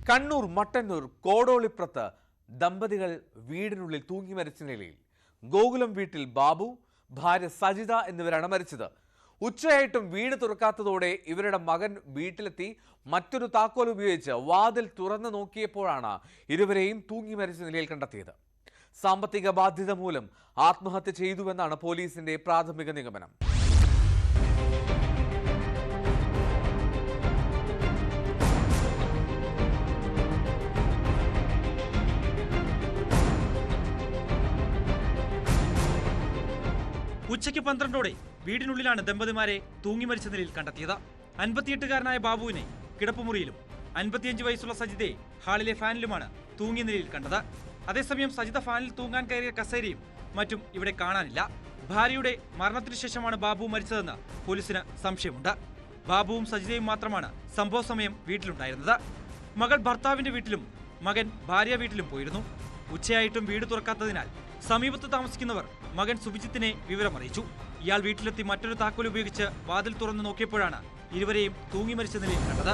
കണ്ണൂർ മട്ടന്നൂർ കോടോളിപ്രത്ത് ദമ്പതികൾ വീടിനുള്ളിൽ തൂങ്ങി മരിച്ച നിലയിൽ. ഗോകുലം വീട്ടിൽ ബാബു, ഭാര്യ സജിത എന്നിവരാണ് മരിച്ചത്. ഉച്ചയായിട്ടും വീട് തുറക്കാത്തതോടെ ഇവരുടെ മകൻ വീട്ടിലെത്തി മറ്റൊരു താക്കോൽ ഉപയോഗിച്ച് വാതിൽ തുറന്നു നോക്കിയപ്പോഴാണ് ഇരുവരെയും തൂങ്ങി മരിച്ച നിലയിൽ കണ്ടെത്തിയത്. സാമ്പത്തിക ബാധ്യത മൂലം ആത്മഹത്യ ചെയ്തുവെന്നാണ് പോലീസിന്റെ പ്രാഥമിക നിഗമനം. ഉച്ചയ്ക്ക് 12ഓടെ വീടിനുള്ളിലാണ് ദമ്പതിമാരെ തൂങ്ങി മരിച്ച നിലയിൽ കണ്ടെത്തിയത്. 58-കാരനായ ബാബുവിനെ കിടപ്പുമുറിയിലും 55 വയസ്സുള്ള സജിതയെ ഹാളിലെ ഫാനിലുമാണ് തൂങ്ങിയ നിലയിൽ കണ്ടത്. അതേസമയം സജിത ഫാനിൽ തൂങ്ങാൻ കയറിയ കസേരയും മറ്റും ഇവിടെ കാണാനില്ല. ഭാര്യയുടെ മരണത്തിനു ശേഷമാണ് ബാബു മരിച്ചതെന്ന് പോലീസിന് സംശയമുണ്ട്. ബാബുവും സജിതയും മാത്രമാണ് സംഭവ സമയം വീട്ടിലുണ്ടായിരുന്നത്. മകൾ ഭർത്താവിന്റെ വീട്ടിലും മകൻ ഭാര്യ വീട്ടിലും പോയിരുന്നു. ഉച്ചയായിട്ടും വീട് തുറക്കാത്തതിനാൽ സമീപത്ത് താമസിക്കുന്നവർ മകൻ സുഭിജിത്തിനെ വിവരമറിയിച്ചു. ഇയാൾ വീട്ടിലെത്തി മറ്റൊരു താക്കോൽ ഉപയോഗിച്ച് വാതിൽ തുറന്നു നോക്കിയപ്പോഴാണ് ഇരുവരെയും തൂങ്ങി മരിച്ച നിലയിൽ കണ്ടത്.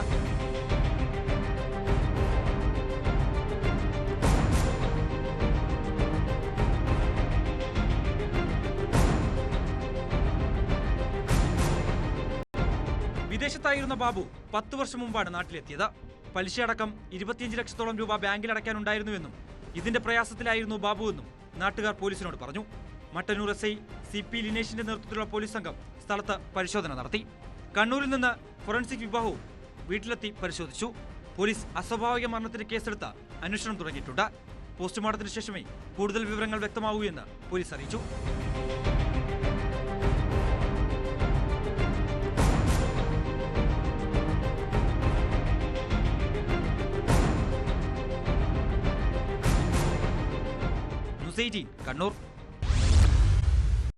വിദേശത്തായിരുന്ന ബാബു 10 വർഷം മുമ്പാണ് നാട്ടിലെത്തിയത്. പലിശയടക്കം 25 ലക്ഷത്തോളം രൂപ ബാങ്കിൽ അടയ്ക്കാനുണ്ടായിരുന്നുവെന്നും ഇതിന്റെ പ്രയാസത്തിലായിരുന്നു ബാബുവെന്നും നാട്ടുകാർ പോലീസിനോട് പറഞ്ഞു. മട്ടന്നൂർ SI CP ലിനേഷിന്റെ നേതൃത്വത്തിലുള്ള പോലീസ് സംഘം സ്ഥലത്ത് പരിശോധന നടത്തി. കണ്ണൂരിൽ നിന്ന് ഫോറൻസിക് വിഭാഗവും വീട്ടിലെത്തി പരിശോധിച്ചു. പോലീസ് അസ്വാഭാവിക മരണത്തിന് കേസെടുത്ത് അന്വേഷണം തുടങ്ങിയിട്ടുണ്ട്. പോസ്റ്റ്മോർട്ടത്തിന് ശേഷമേ കൂടുതൽ വിവരങ്ങൾ വ്യക്തമാവൂ എന്ന് പോലീസ് അറിയിച്ചു. കണ്ണൂർ.